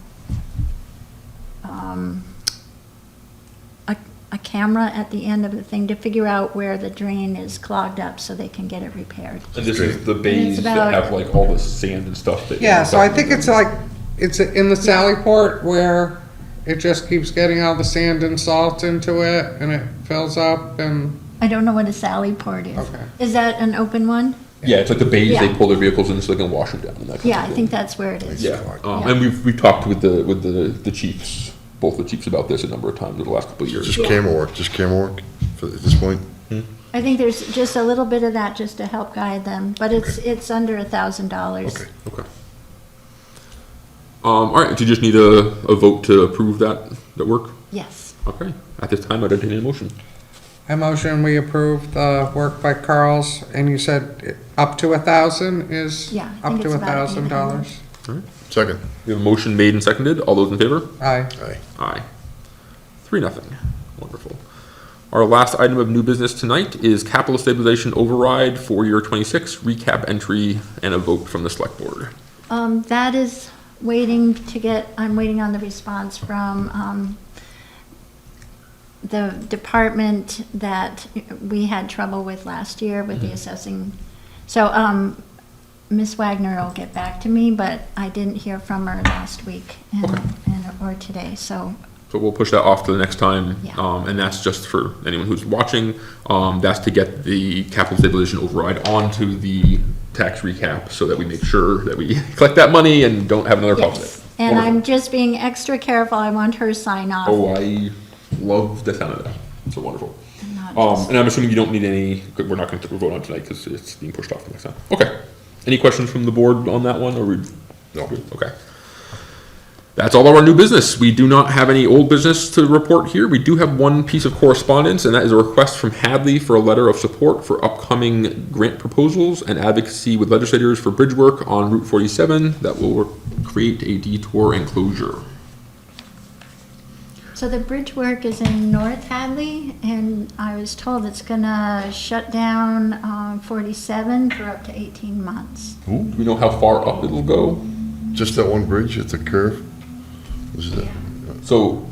camera at the end of the thing to figure out where the drain is clogged up so they can get it repaired. And this is the bays It's that about- have like all the sand and stuff that. Yeah, so I think it's like, it's in the Sally Port where it just keeps getting all the sand and salt into it and it fills up and, I don't know what a Sally Port is. Okay. Is that an open one? Yeah, it's like the bays, they Yeah. pull their vehicles in so they can wash them down and that kind Yeah, of I thing. think that's where it is. Yeah, Yeah. and we've talked with the chiefs, both the chiefs about this a number of times over the last couple of years. Just camera work at this point? I think there's just a little bit of that just to help guide them, but it's under $1,000. Okay. Okay. All right, do you just need a vote to approve that work? Yes. Okay, at this time, I'd entertain a motion. I motion we approve the work by Carl's, and you said up to 1,000 is? Yeah, I Up think to it's about $1,000? Second. We have a motion made and seconded. All those in favor? Aye. Aye. Aye. 3-0. Wonderful. Our last item of new business tonight is capital stabilization override for year 26, recap entry, and a vote from the select board. That is waiting to get, I'm waiting on the response from the department that we had trouble with last year with the assessing. So Ms. Wagner will get back to me, but I didn't hear from her last week or today, so. So we'll push that off to the next time, Yeah. and that's just for anyone who's watching. That's to get the capital stabilization override onto the tax recap so that we make sure that we collect that money and don't have another problem with Yes, it. and Wonderful. I'm just being extra careful, I want her sign off. Oh, I love the sound of that. So wonderful. Not just- And I'm assuming you don't need any, we're not going to vote on tonight because it's being pushed off to next time. Okay. Any questions from the board on that one, or we? No. Okay. That's all of our new business. We do not have any old business to report here. We do have one piece of correspondence, and that is a request from Hadley for a letter of support for upcoming grant proposals and advocacy with legislators for bridge work on Route 47 that will create a detour enclosure. So the bridge work is in North Hadley, and I was told it's gonna shut down 47 for up to 18 months. Do we know how far up it'll go? Just that one bridge at the curve? Is it? So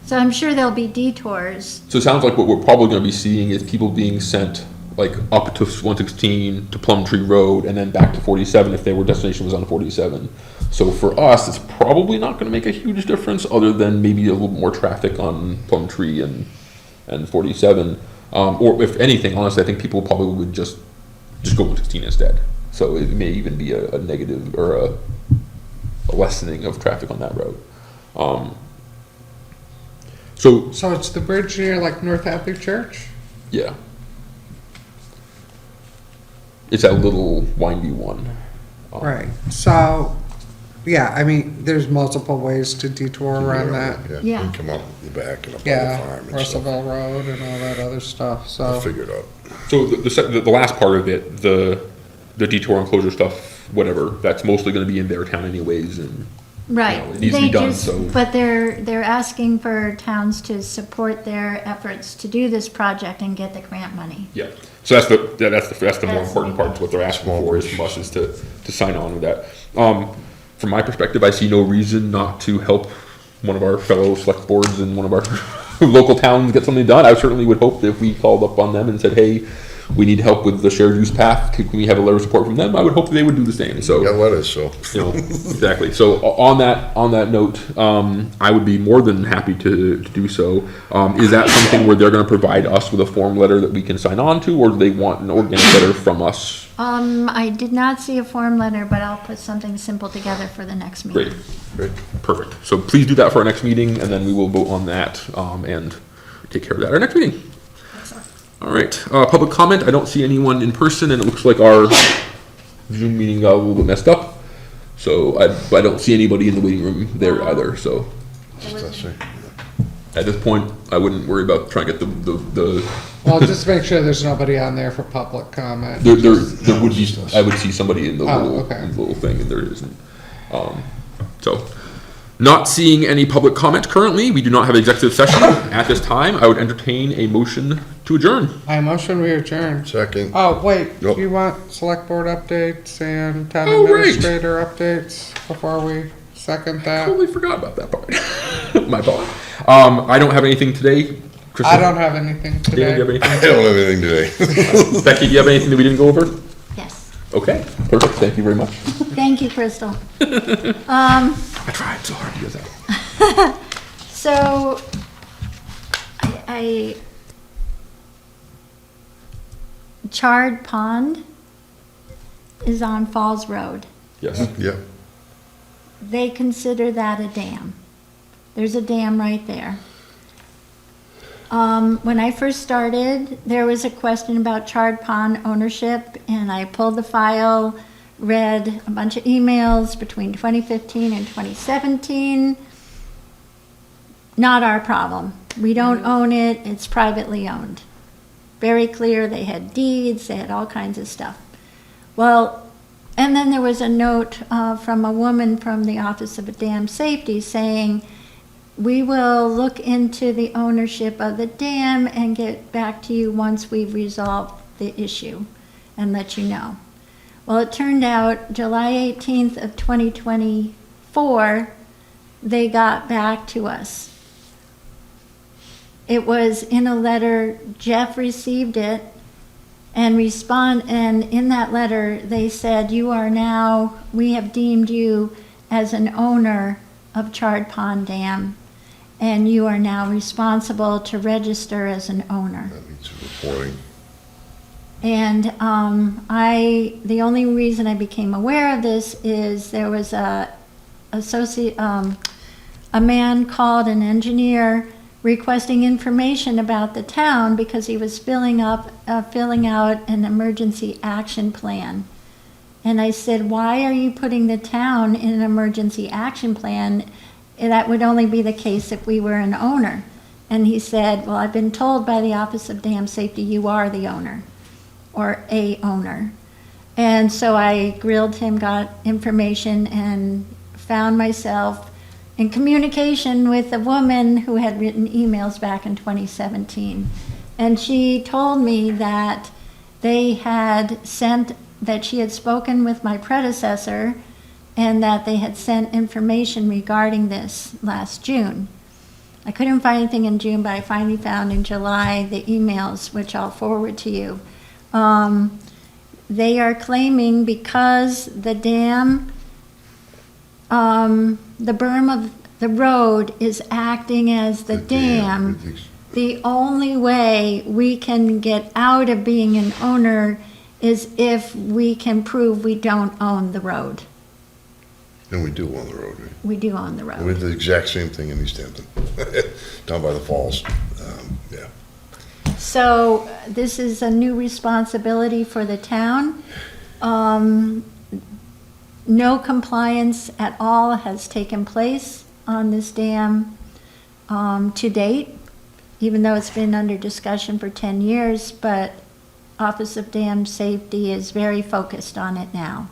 So I'm sure there'll be detours. it sounds like what we're probably gonna be seeing is people being sent like up to 116 to Plumtree Road and then back to 47 if their destination was on 47. So for us, it's probably not gonna make a huge difference other than maybe a little more traffic on Plumtree and 47. Or if anything, honestly, I think people probably would just go 116 instead. So it may even be a negative or a lessening of traffic on that road. So So it's the bridge near like North Hadley Church? yeah. It's that little windy one. Right, so, yeah, I mean, there's multiple ways to detour around that. Yeah, Yeah. you come out the back and up on the Yeah, farm and stuff. Russellville Road and all that other stuff, I'll so. figure it out. So the last part of it, the detour enclosure stuff, whatever, that's mostly gonna be in their town anyways, and Right. it needs to They be done, just- so. But they're asking for towns to support their efforts to do this project and get the grant money. Yeah, so that's the more That's- important part, is what they're asking Small for is from us is to sign on with that. From my perspective, I see no reason not to help one of our fellow select boards and one of our local towns get something done. I certainly would hope that if we called up on them and said, hey, we need help with the shared use path, can we have a letter of support from them? I would hope they would do the same, so. We got letters, so. You know, exactly. So on that note, I would be more than happy to do so. Is that something where they're gonna provide us with a form letter that we can sign on to, or do they want an organic letter from us? I did not see a form letter, but I'll put something simple together for the next meeting. Great, perfect. So please do that for our next meeting, and then we will vote on that, and take care of that at our next meeting. All right, public comment, I don't see anyone in person, and it looks like our Zoom meeting got a little bit messed up. So I don't see anybody in the waiting room there either, so Just that, say. at this point, I wouldn't worry about trying to get the Well, just make sure there's nobody on there for public comment. there would be, I would see somebody in the Oh, okay. little thing, and there isn't. So, not seeing any public comment currently, we do not have executive session at this time. I would entertain a motion to adjourn. I motion we adjourn. Second. Oh, wait, do Nope. you want select board updates and town Oh, right. administrator updates before we second that? Totally forgot about that part. My fault. I don't have anything today. Kristen, I don't have anything Dan, do you have today. I anything? don't have anything today. Becky, do you have anything that we didn't go over? Yes. Okay, perfect. Thank you very much. Thank you, Crystal. I tried so hard to get that. So, I Charred Pond is on Falls Road. Yes. Yeah, They consider that a dam. There's a dam right there. When I first started, there was a question about Charred Pond ownership, and I pulled the file, read a bunch of emails between 2015 and 2017. Not our problem. We don't own it, it's privately owned. Very clear, they had deeds, they had all kinds of stuff. Well, and then there was a note from a woman from the Office of Dam Safety saying, we will look into the ownership of the dam and get back to you once we've resolved the issue and let you know. Well, it turned out July 18th of 2024, they got back to us. It was in a letter, Jeff received it and in that letter, they said, we have deemed you as an owner of Charred Pond Dam, and you are now responsible to register as an owner. that needs reporting. And the only reason I became aware of this is there was a man called an engineer requesting information about the town because he was filling out an emergency action plan. And I said, why are you putting the town in an emergency action plan? That would only be the case if we were an owner. And he said, well, I've been told by the Office of Dam Safety you are the owner, or a owner. And so I grilled him, got information, and found myself in communication with a woman who had written emails back in 2017. And she told me that she had spoken with my predecessor and that they had sent information regarding this last June. I couldn't find anything in June, but I finally found in July the emails, which I'll forward to you. They are claiming because the dam, the berm of the road is acting as the dam, the only way we can get out of being an owner is if we can prove we don't own the road. And we do own the road, right? We do own the We road. did the exact same thing in East Hampton, down by the falls. Yeah. So this is a new responsibility for the town. No compliance at all has taken place on this dam to date, even though it's been under discussion for 10 years, but Office of Dam Safety is very focused on it now.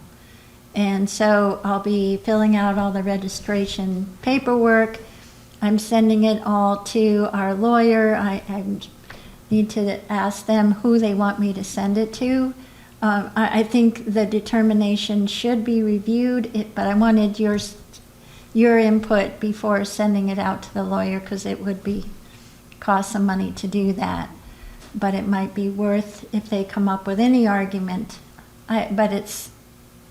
And so I'll be filling out all the registration paperwork. I'm sending it all to our lawyer. I need to ask them who they want me to send it to. I think the determination should be reviewed, but I wanted your input before sending it out to the lawyer because it would cost some money to do that. but it might be worth if they come up with any argument. But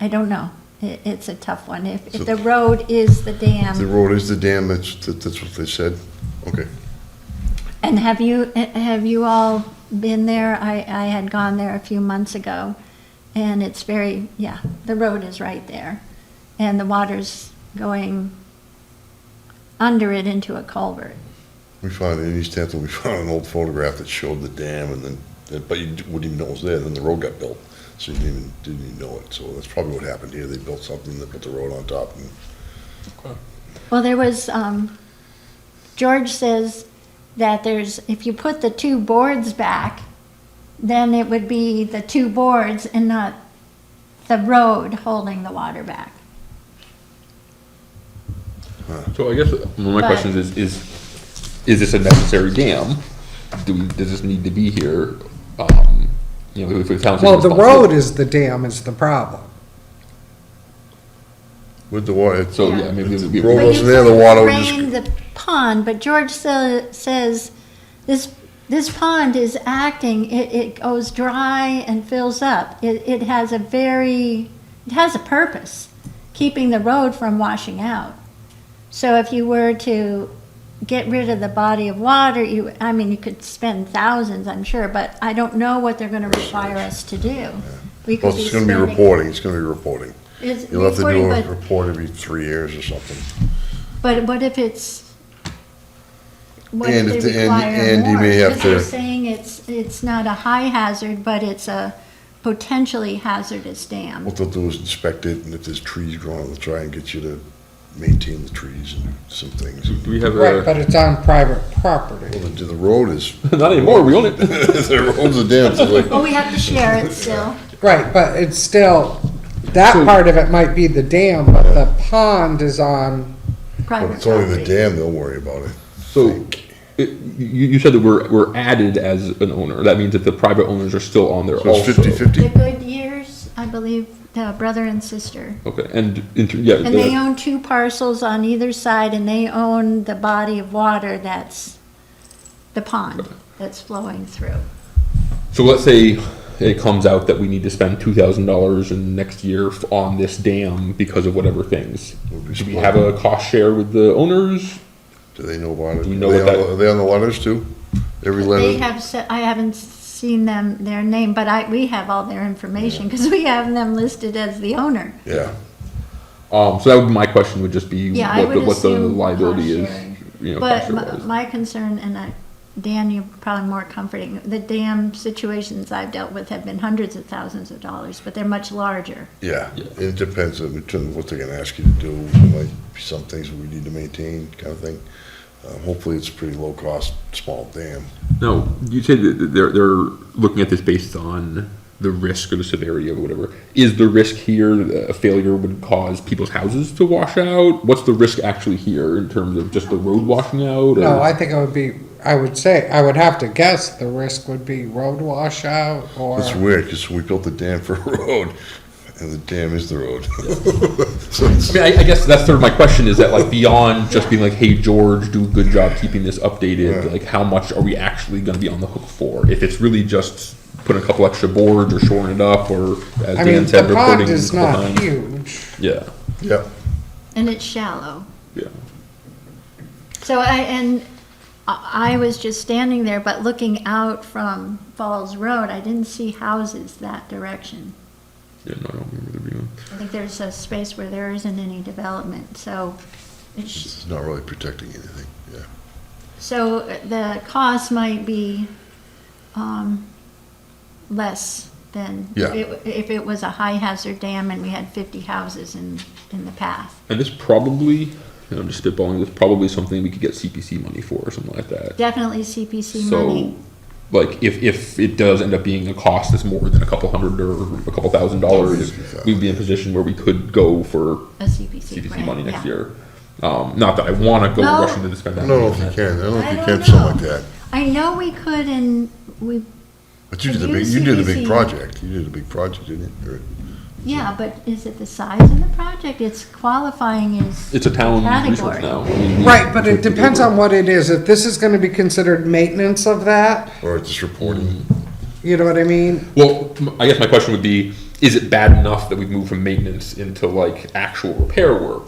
I don't know. It's a tough one. If the road is the The dam. road is the dam, that's what they said? Okay. And have you all been there? I had gone there a few months ago, and it's very, yeah, the road is right there. And the water's going under it into a culvert. We found in East Hampton, we found an old photograph that showed the dam and then, but you wouldn't even know it was there, then the road got built. So you didn't even know it. So that's probably what happened here. They built something, they put the road on top and. Well, there was, George says that if you put the two boards back, then it would be the two boards and not the road holding the water back. So I guess one of my But- questions is this a necessary dam? Does this need to be here? If the town's Well, the responsible- road is the dam is the problem. With the water, So, Yeah. yeah, maybe it would be. Road But wasn't you there, the could water would just. drain the pond, but George says this pond is acting, it goes dry and fills up. It has a purpose, keeping the road from washing out. So if you were to get rid of the body of water, you could spend thousands, I'm sure, but I don't know what they're gonna require us to do. We could Well, it's gonna be spending- reporting, it's gonna be reporting. It's You'll have to reporting, do a but- report every 3 years or something. But what if it's, what And if if they the- and- require and you more? may have Because they're to- saying it's not a high hazard, but it's a potentially hazardous dam. What they'll do is inspect it, and if there's trees growing, they'll try and get you to maintain the trees and some things. Do we have Right, but it's on private property. Well, the road is, Not anymore, we own it. the road's a dam, so like, Oh, we have to share it still. Right, but it's still, that part of it might be the dam, but the pond is on, but Private it's only the property. dam they'll worry about it. So, you said that we're added as an owner. That means that the private owners are still on there So it's also. 50/50. The Good Years, I believe, the brother and sister. Okay, and, And they own two parcels on either side, and they own the body of water that's the pond that's flowing through. so let's say it comes out that we need to spend $2,000 in next year on this dam because of whatever things. Would be Do we split. have a cost share with the owners? Do they know about it? Do we know Are they what on- that- Are they on the letters too? Every They letter? have, I haven't seen their name, but we have all their information, because we have them listed as the owner. Yeah. So that would, my question would just be Yeah, I would what the assume liability is, cost sharing. cost But share wise. my concern, and Dan, you're probably more comforting, the dam situations I've dealt with have been hundreds of thousands of dollars, but they're much larger. Yeah, Yeah. it depends on what they're gonna ask you to do. There might be some things we need to maintain, kind of thing. Hopefully, it's a pretty low-cost, small dam. No, you said that they're looking at this based on the risk or the severity of whatever. Is the risk here that a failure would cause people's houses to wash out? What's the risk actually here in terms of just the road washing out? no, or- I think it would be, I would have to guess the risk would be road washout or. It's weird, because we built the dam for a road, and the dam is the road. So it's- I mean, I guess that's sort of my question, is that like beyond just being like, hey, George, do a good job keeping this updated, Yeah. like how much are we actually gonna be on the hook for? If it's really just putting a couple extra boards or shoring it up, or as I mean, Dan said, the pond reporting is a couple not times. huge. Yeah, Yeah, And it's shallow. yeah. So I was just standing there, but looking out from Falls Road, I didn't see houses that direction. Yeah, no, I don't remember there being one. I think there's a space where there isn't any development, so it's not really protecting anything, yeah. so the cost might be less than Yeah. if it was a high hazard dam and we had 50 houses in the path. And this probably, I'm just spitballing, this probably something we could get CPC money for or something like that. Definitely CPC So, money. like, if it does end up being a cost that's more than a couple hundred or a couple $1,000s, we'd be in a position where we could go for A CPC CPC grant, money next yeah. year. Not that I wanna go No. rushing to spend I that don't know money if on you that. can, I don't know if I you don't can, something know. like that. I know we could, and we, But you Have did you you did a big CPC? project, you did a big project, didn't you? Or Yeah, but is it the size of the project? It's qualifying as. It's a town resource Category. now. I mean, Right, but it depends on what it is. If this is gonna be considered maintenance of that, Or just reporting. you know what I mean? Well, I guess my question would be, is it bad enough that we've moved from maintenance into like actual repair work?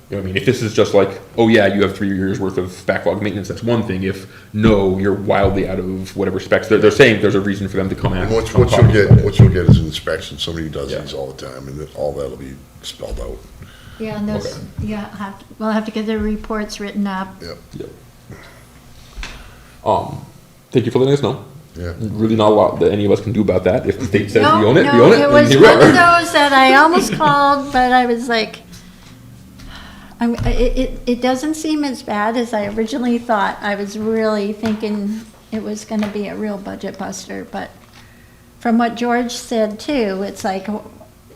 You know what I mean? If this is just like, oh yeah, you have 3 years worth of backlog maintenance, that's one thing. If no, you're wildly out of whatever specs, they're saying there's a reason for them to come And after. what you'll get is an inspection, somebody who does Yeah. these all the time, and all that'll be spelled out. Yeah, and those, Okay. yeah, we'll have to get the reports written up. Yep, Yep. Thank you for letting us know. yeah. Really not a lot that any of us can do about that. If the state says No, we own it, we no, own it, it and was here we one of are. those that I almost called, but I was like, it doesn't seem as bad as I originally thought. I was really thinking it was gonna be a real budget buster, but from what George said too, it's like,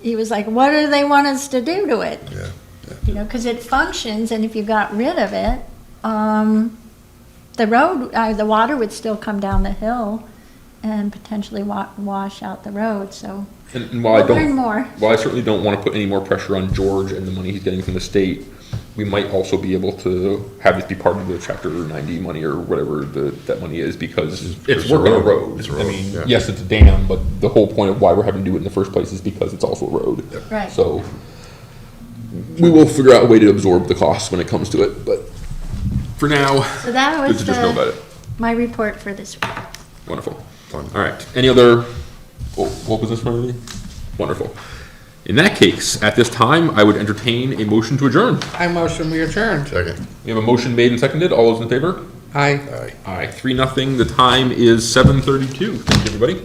he was like, what do they want us to do to it? Yeah, You know, because it functions, and if you got rid of it, the road, the water would still come down the hill and potentially wash out the road, so. And while I We'll learn don't, more. while I certainly don't want to put any more pressure on George and the money he's getting from the state, we might also be able to have this be part of the chapter 90 money or whatever that money is, because it's It's a working a road. road. It's a I road, mean, yeah. yes, it's a dam, but the whole point of why we're having to do it in the first place is because it's also a road. Right. So we will figure out a way to absorb the costs when it comes to it, but for now, So that good was to just know about it. my report for this week. Wonderful. Fun. All right. Any other old business from anybody? Wonderful. In that case, at this time, I would entertain a motion to adjourn. I motion we adjourned. Second. We have a motion made and seconded. All those in favor? Aye. Aye. Aye. 3-0. The time is 7:32. Thank you, everybody.